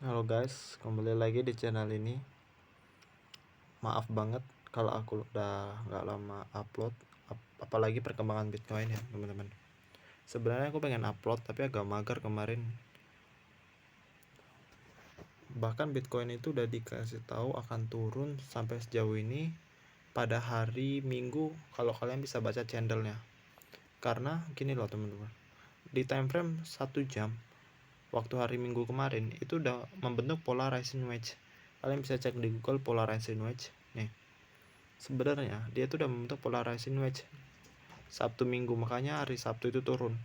Halo guys, kembali lagi di channel ini. Maaf banget kalau aku udah nggak lama upload, apalagi perkembangan Bitcoin ya teman-teman. Sebenarnya aku pengen upload tapi agak mager kemarin. Bahkan Bitcoin itu udah dikasih tahu akan turun sampai sejauh ini pada hari Minggu kalau kalian bisa baca candlenya. Karena gini loh teman-teman, di time frame 1 jam waktu hari Minggu kemarin itu udah membentuk polarizing wedge. Kalian bisa cek di Google polarizing wedge. Nih, sebenarnya dia tuh udah membentuk polarizing wedge Sabtu Minggu, makanya hari Sabtu itu turun.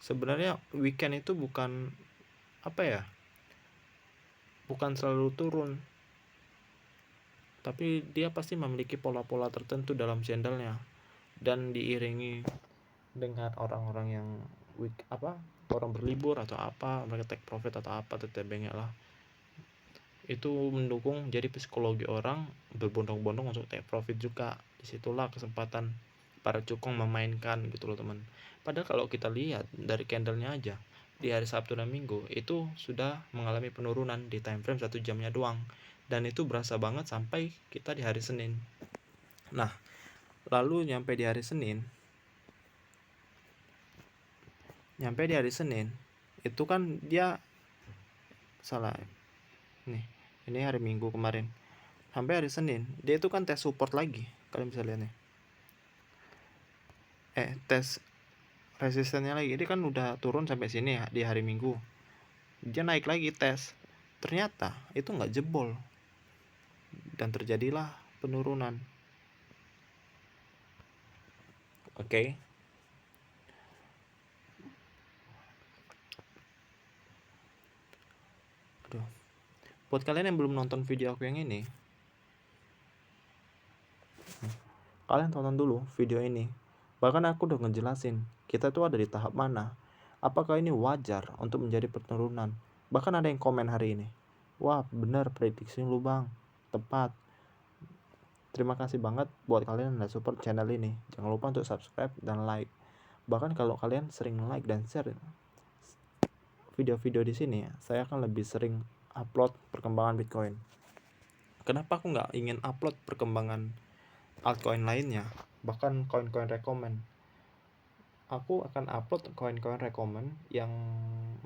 Sebenarnya weekend itu bukan apa ya, bukan selalu turun, tapi dia pasti memiliki pola-pola tertentu dalam channelnya dan diiringi dengan orang-orang yang orang berlibur atau apa, mereka take profit atau apa, tetep bengek lah, itu mendukung. Jadi psikologi orang berbondong-bondong untuk take profit juga. Disitulah kesempatan para cukong memainkan gitu loh teman. Padahal kalau kita lihat dari candlenya aja, di hari Sabtu dan Minggu itu sudah mengalami penurunan di time frame 1 jamnya doang, dan itu berasa banget sampai kita di hari Senin. Nah, lalu nyampe di hari Senin itu kan dia salah nih, ini hari Minggu kemarin. Sampai hari Senin dia itu kan tes support lagi, kalian bisa lihat nih, tes resistennya lagi. Dia kan udah turun sampai sini ya di hari Minggu, dia naik lagi tes, ternyata itu nggak jebol dan terjadilah penurunan. Oke. Aduh. Buat kalian yang belum nonton video aku yang ini, kalian tonton dulu video ini. Bahkan aku udah ngejelasin kita tuh ada di tahap mana, apakah ini wajar untuk menjadi penurunan. Bahkan ada yang komen hari ini, wah bener prediksi lu bang, tepat. Terima kasih banget buat kalian yang udah support channel ini. Jangan lupa untuk subscribe dan like. Bahkan kalau kalian sering like dan share video-video di sini, saya akan lebih sering upload perkembangan Bitcoin. Kenapa aku nggak ingin upload perkembangan altcoin lainnya, bahkan koin-koin rekomen? Aku akan upload koin-koin rekomen yang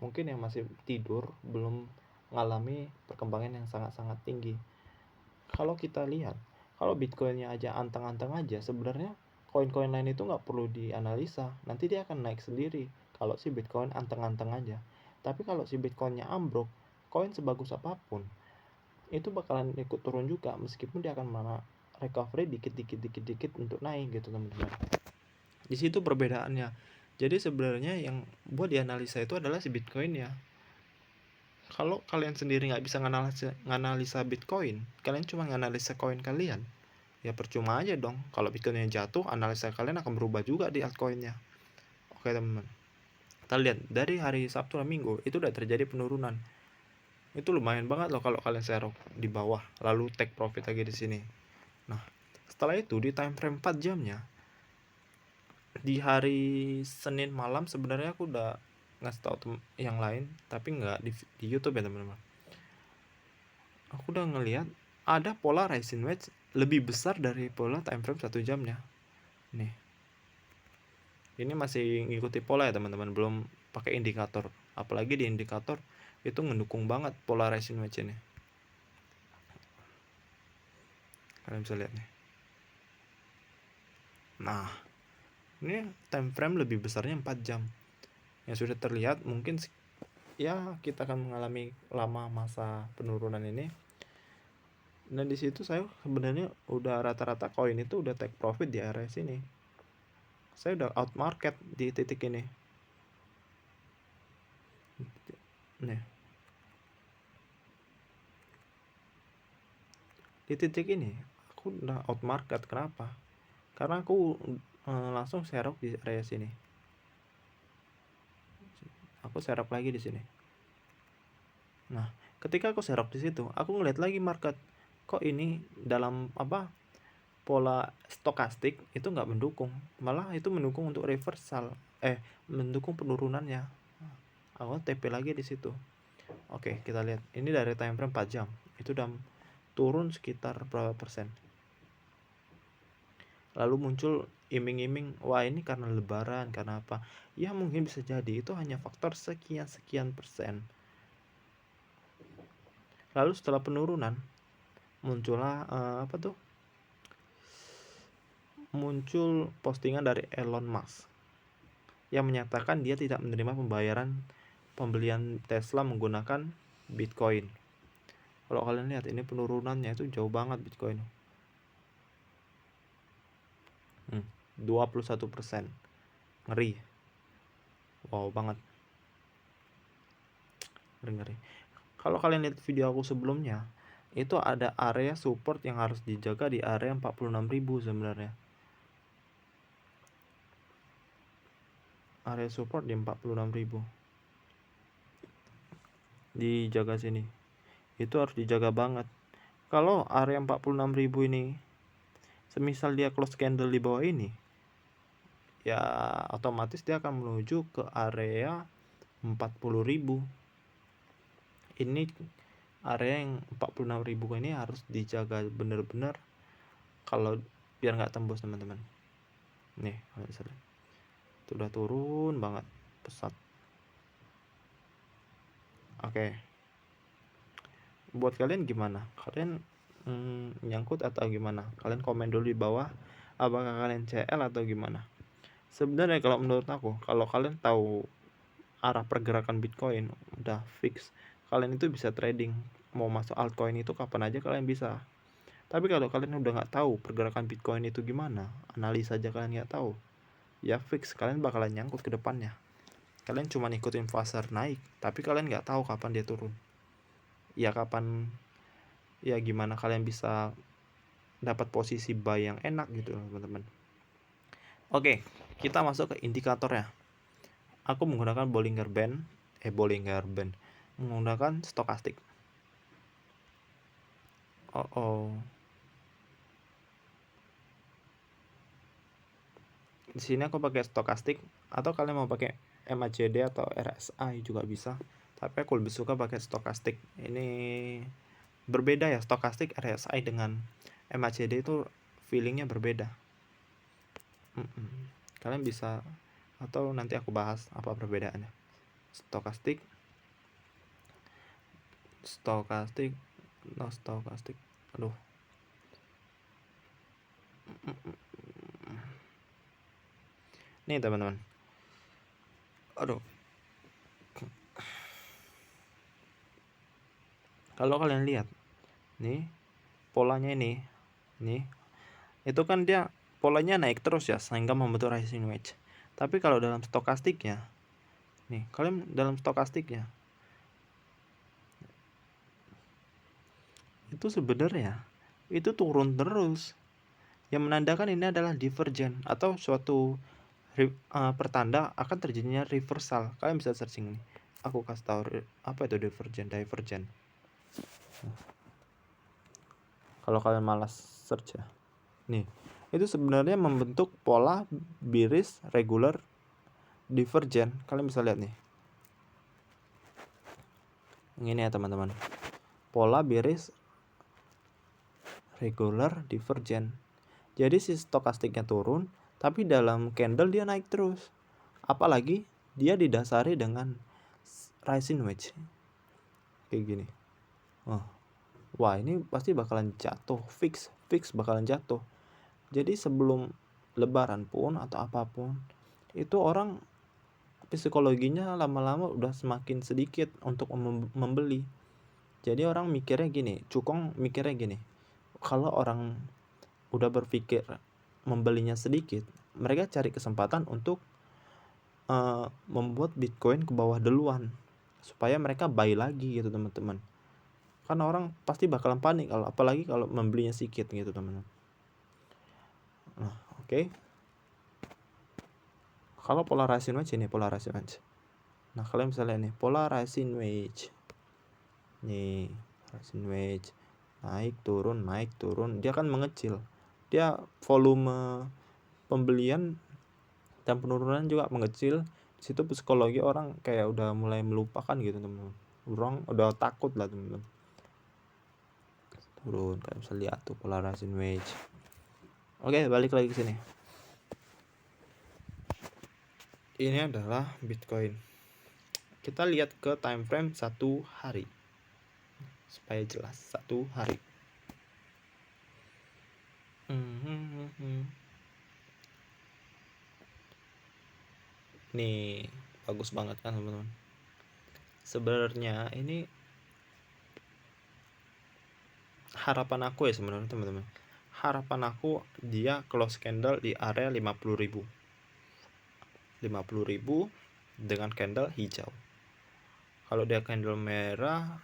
mungkin yang masih tidur, belum mengalami perkembangan yang sangat-sangat tinggi. Kalau kita lihat, kalau Bitcoinnya aja anteng-anteng aja, sebenarnya koin-koin lain itu nggak perlu dianalisa, nanti dia akan naik sendiri kalau si Bitcoin anteng-anteng aja. Tapi kalau si Bitcoinnya ambruk, koin sebagus apapun itu bakalan ikut turun juga, meskipun dia akan recovery dikit untuk naik gitu teman-teman. Di situ perbedaannya. Jadi sebenarnya yang buat dianalisa itu adalah si Bitcoin ya. Kalau kalian sendiri nggak bisa nganalisa Bitcoin, kalian cuma nganalisa koin kalian, ya percuma aja dong. Kalau Bitcoinnya jatuh, analisa kalian akan berubah juga di altcoinnya. Oke teman-teman, kita lihat dari hari Sabtu dan Minggu itu udah terjadi penurunan. Itu lumayan banget loh kalau kalian serok di bawah lalu take profit lagi di sini. Nah, setelah itu di time frame 4 jamnya di hari Senin malam, sebenarnya aku udah ngasih tahu yang lain tapi nggak di YouTube ya teman-teman. Aku udah ngelihat ada pola rising wedge lebih besar dari pola time frame 1 jamnya. Nih, ini masih ngikuti pola ya teman-teman, belum pakai indikator. Apalagi di indikator itu mendukung banget pola rising wedge ini. Kalian bisa lihat nih. Nah, ini time frame lebih besarnya 4 jam. Yang sudah terlihat mungkin ya kita akan mengalami lama masa penurunan ini. Dan di situ saya sebenarnya udah rata-rata koin itu udah take profit di area sini. Saya udah out market di titik ini. Nih. Di titik ini aku udah out market. Kenapa? Karena aku langsung serok di area sini. Aku serok lagi di sini. Nah, ketika aku serok di situ, aku ngeliat lagi market. Kok ini dalam pola stokastik itu nggak mendukung, malah itu mendukung untuk reversal, mendukung penurunannya. Aku TP lagi di situ. Oke, kita lihat ini dari time frame 4 jam itu udah turun sekitar berapa persen. Lalu muncul iming-iming, wah ini karena lebaran, karena apa? Ya mungkin bisa jadi itu hanya faktor sekian persen. Lalu setelah penurunan muncullah muncul postingan dari Elon Musk yang menyatakan dia tidak menerima pembelian Tesla menggunakan Bitcoin. Kalau kalian lihat ini penurunannya itu jauh banget Bitcoin. 21%. Ngeri. Wow banget. Ngeri. Kalau kalian lihat video aku sebelumnya, itu ada area support yang harus dijaga di area 46.000 sebenarnya. Area support di 46.000. Dijaga sini. Itu harus dijaga banget. Kalau area 46.000 ini semisal dia close candle di bawah ini, ya otomatis dia akan menuju ke area 40.000. Ini area yang 46.000 ini harus dijaga bener-bener kalau biar nggak tembus teman-teman. Nih kalian bisa lihat itu udah turun banget pesat. Oke. Buat kalian gimana? Kalian nyangkut atau gimana? Kalian komen dulu di bawah apakah kalian CL atau gimana. Sebenarnya kalau menurut aku, kalau kalian tahu arah pergerakan Bitcoin udah fix, kalian itu bisa trading. Mau masuk altcoin itu kapan aja kalian bisa. Tapi kalau kalian udah nggak tahu pergerakan Bitcoin itu gimana, analisa aja kalian nggak tahu, ya fix kalian bakalan nyangkut ke depannya. Kalian cuma ikutin fase naik, tapi kalian nggak tahu kapan dia turun. Ya kapan, ya gimana kalian bisa dapat posisi buy yang enak gitu teman-teman. Oke, kita masuk ke indikatornya. Aku menggunakan Bollinger Band, menggunakan stokastik. Di sini aku pakai stokastik, atau kalian mau pakai MACD atau RSI juga bisa. Tapi aku lebih suka pakai stokastik. Ini berbeda ya, stokastik RSI dengan MACD itu feelingnya berbeda. Kalian bisa, atau nanti aku bahas apa perbedaannya. Stokastik, aduh. Nih teman-teman, aduh. Kalau kalian lihat nih polanya ini, nih itu kan dia polanya naik terus ya sehingga membentuk rising wedge. Tapi kalau dalam stokastiknya, nih kalian dalam stokastiknya itu sebenarnya itu turun terus, yang menandakan ini adalah divergent atau suatu pertanda akan terjadinya reversal. Kalian bisa searching nih, aku kasih tahu apa itu divergent. Kalau kalian malas search ya, nih itu sebenarnya membentuk pola bearish regular divergent. Kalian bisa lihat nih, ini ya teman-teman, pola bearish regular divergent. Jadi si stokastiknya turun, tapi dalam candle dia naik terus. Apalagi dia didasari dengan rising wedge kayak gini. Wah ini pasti bakalan jatuh, fix bakalan jatuh. Jadi sebelum lebaran pun atau apapun, itu orang psikologinya lama-lama udah semakin sedikit untuk membeli. Jadi orang mikirnya gini, cukong mikirnya gini, kalau orang udah berpikir membelinya sedikit, mereka cari kesempatan untuk membuat Bitcoin ke bawah duluan supaya mereka buy lagi gitu teman-teman. Karena orang pasti bakalan panik kalau apalagi kalau membelinya sedikit gitu teman-teman. Nah, oke. Kalau pola rising wedge ini pola rising wedge. Nah, kalian bisa lihat nih pola rising wedge. Nih, rising wedge. Naik turun, dia kan mengecil. Dia volume pembelian dan penurunan juga mengecil. Di situ psikologi orang kayak udah mulai melupakan gitu teman-teman. orang udah takut lah teman-teman. Turun, kalian bisa lihat tuh pola rising wedge. Oke, balik lagi ke sini. Ini adalah Bitcoin. Kita lihat ke time frame 1 hari supaya jelas. 1 hari. Nih, bagus banget kan teman-teman. Sebenarnya ini harapan aku ya sebenarnya teman-teman. Harapan aku dia close candle di area 50.000. 50.000 dengan candle hijau. Kalau dia candle merah,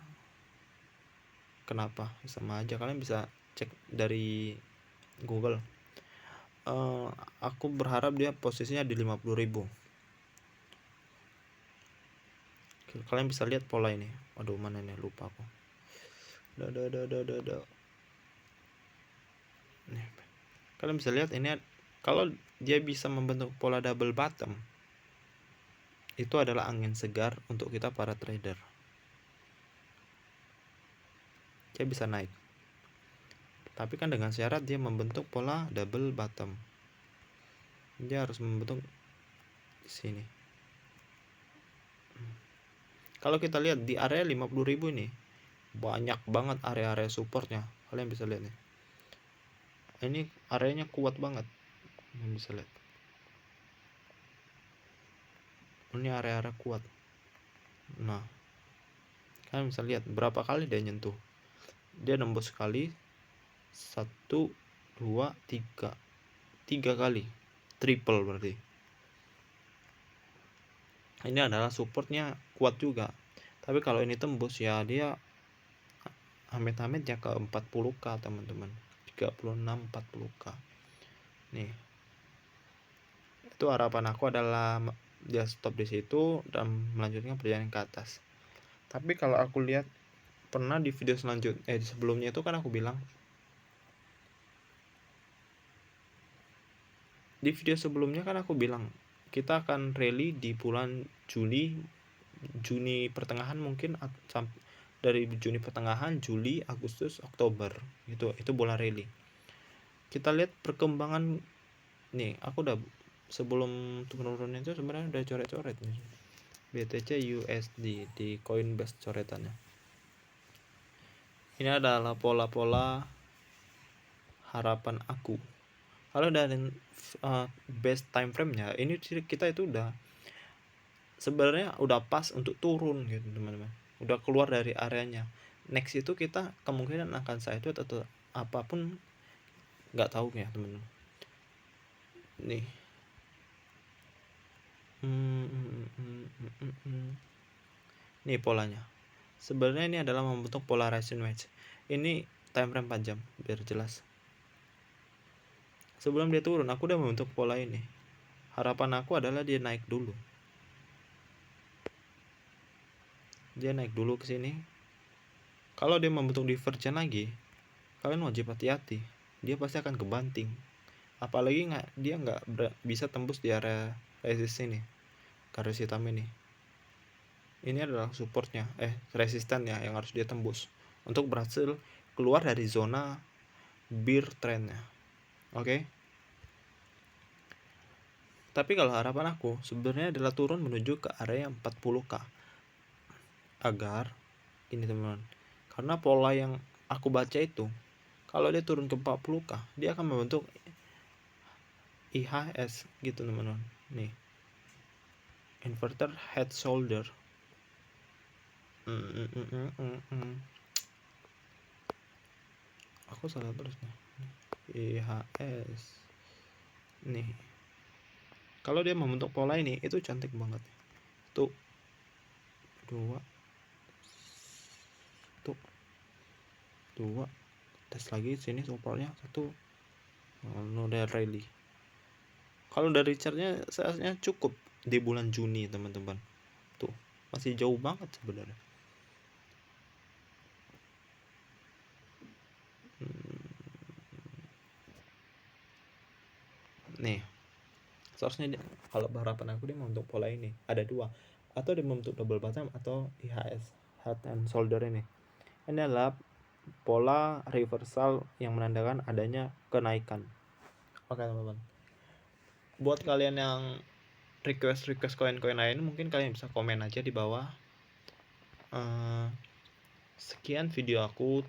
kenapa? Sama aja, kalian bisa cek dari Google. Aku berharap dia posisinya di 50.000. Kalian bisa lihat pola ini. Aduh, mana nih, lupa aku. Nih. Kalian bisa lihat ini, kalau dia bisa membentuk pola double bottom, itu adalah angin segar untuk kita para trader. Dia bisa naik. Tapi kan dengan syarat dia membentuk pola double bottom. Dia harus membentuk di sini. Kalau kita lihat di area 50.000 ini banyak banget area-area supportnya. Kalian bisa lihat nih. Ini areanya kuat banget. Kalian bisa lihat. Ini area-area kuat. Nah, kalian bisa lihat berapa kali dia nyentuh. Dia nembus sekali, 1, 2, 3 kali, triple berarti. Ini adalah supportnya kuat juga. Tapi kalau ini tembus ya dia amit-amit ya ke 40k teman-teman. 36 40k. Nih. Itu harapan aku adalah dia stop di situ dan melanjutkan perjalanan ke atas. Tapi kalau aku lihat pernah di video sebelumnya itu kan aku bilang, di video sebelumnya kan aku bilang kita akan rally di bulan Juni pertengahan mungkin, dari Juni pertengahan, Juli, Agustus, Oktober, itu bulan rally. Kita lihat perkembangan nih. Aku udah sebelum penurunnya itu sebenarnya udah coret-coret nih BTC USD di Coinbase coretannya. Ini adalah pola-pola harapan aku. Kalau dari best time frame-nya, ini kita itu udah sebenarnya udah pas untuk turun gitu teman-teman. Udah keluar dari areanya. Next itu kita kemungkinan akan sideway atau apapun, nggak tahu ya teman-teman. Nih. Nih polanya. Sebenarnya ini adalah membentuk pola rising wedge. Ini time frame 4 jam biar jelas. Sebelum dia turun, aku udah membentuk pola ini. Harapan aku adalah dia naik dulu. Dia naik dulu ke sini. Kalau dia membentuk divergent lagi, kalian wajib hati-hati. Dia pasti akan kebanting. Apalagi dia nggak bisa tembus di area resist ini, garis hitam ini. Ini adalah supportnya, resistannya yang harus dia tembus untuk berhasil keluar dari zona bear trendnya. Oke. Tapi kalau harapan aku sebenarnya adalah turun menuju ke area 40k. Agar ini teman-teman, karena pola yang aku baca itu, kalau dia turun ke 40k, dia akan membentuk IHS gitu teman-teman. Nih, inverted head shoulder. Aku salah terus nih. IHS. Nih. Kalau dia membentuk pola ini, itu cantik banget. Tuh. 2. Tuh. 2. Tes lagi sini supportnya 1. Udah rally. Kalau dari chartnya seharusnya cukup di bulan Juni teman-teman. Tuh, masih jauh banget sebenarnya. Nih, seharusnya kalau harapan aku dia membentuk pola ini ada 2, atau dia membentuk double bottom atau IHS Head and Shoulder ini adalah pola reversal yang menandakan adanya kenaikan. Oke teman-teman, buat kalian yang request koin-koin lain, mungkin kalian bisa komen aja di bawah. Sekian video aku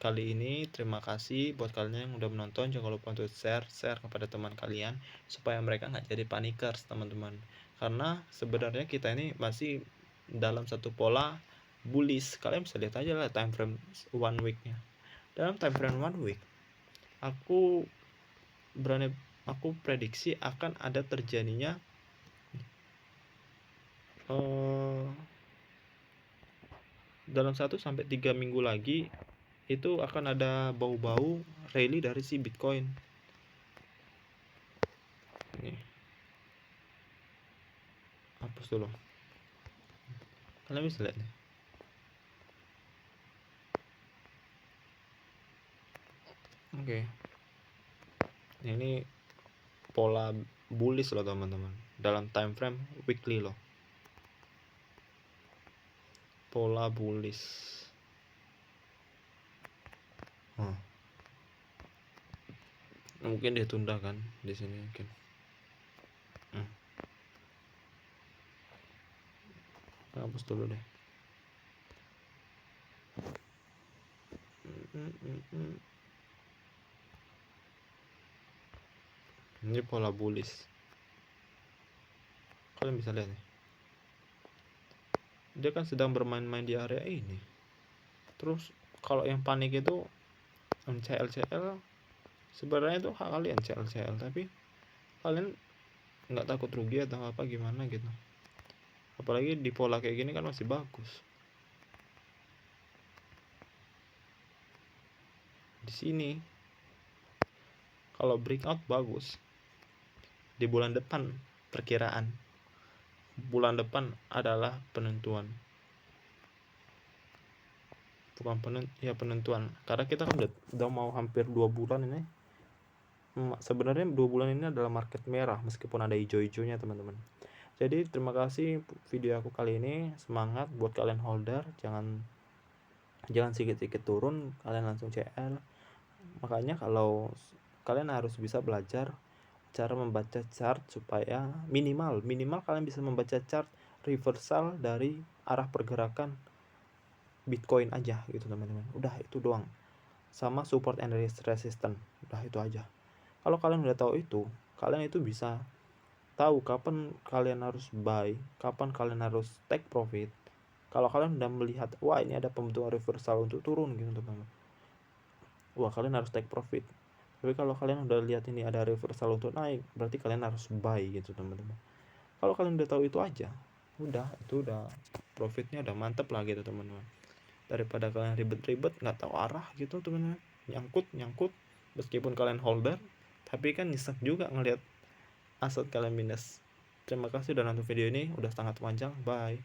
kali ini. Terima kasih buat kalian yang udah menonton. Jangan lupa untuk share kepada teman kalian supaya mereka nggak jadi panikers teman-teman, karena sebenarnya kita ini masih dalam satu pola bullish. Kalian bisa lihat aja lah time frame 1 week-nya. Dalam time frame 1 week, aku prediksi akan ada terjadinya dalam 1-3 minggu lagi itu akan ada bau-bau rally dari si Bitcoin. Nih, hapus dulu, kalian bisa lihat nih. Oke, ini pola bullish loh teman-teman, dalam time frame weekly loh, pola bullish. Mungkin ditunda kan di sini mungkin. Hapus dulu deh. Ini pola bullish, kalian bisa lihat nih. Dia kan sedang bermain-main di area ini. Terus kalau yang panik itu CL sebenarnya itu hak kalian CL, tapi kalian nggak takut rugi atau apa gimana gitu. Apalagi di pola kayak gini kan masih bagus. Di sini kalau breakout bagus. Di bulan depan, perkiraan bulan depan adalah penentuan. Bukan penentuan. Karena kita kan udah mau hampir 2 bulan ini. Sebenarnya 2 bulan ini adalah market merah meskipun ada hijau-hijaunya teman-teman. Jadi terima kasih video aku kali ini. Semangat buat kalian holder, jangan sedikit-sedikit turun, kalian langsung CL. Makanya kalau kalian harus bisa belajar cara membaca chart supaya minimal kalian bisa membaca chart reversal dari arah pergerakan Bitcoin aja gitu teman-teman. Udah itu doang. Sama support and resistance. Udah itu aja. Kalau kalian udah tahu itu, kalian itu bisa tahu kapan kalian harus buy, kapan kalian harus take profit. Kalau kalian udah melihat, wah ini ada pembentukan reversal untuk turun gitu teman-teman, wah kalian harus take profit. Tapi kalau kalian udah lihat ini ada reversal untuk naik, berarti kalian harus buy gitu teman-teman. Kalau kalian udah tahu itu aja, itu udah profitnya udah mantep lah gitu teman-teman. Daripada kalian ribet-ribet nggak tahu arah gitu teman-teman, nyangkut meskipun kalian holder, tapi kan nyesek juga ngelihat aset kalian minus. Terima kasih udah nonton video ini, udah sangat panjang. Bye.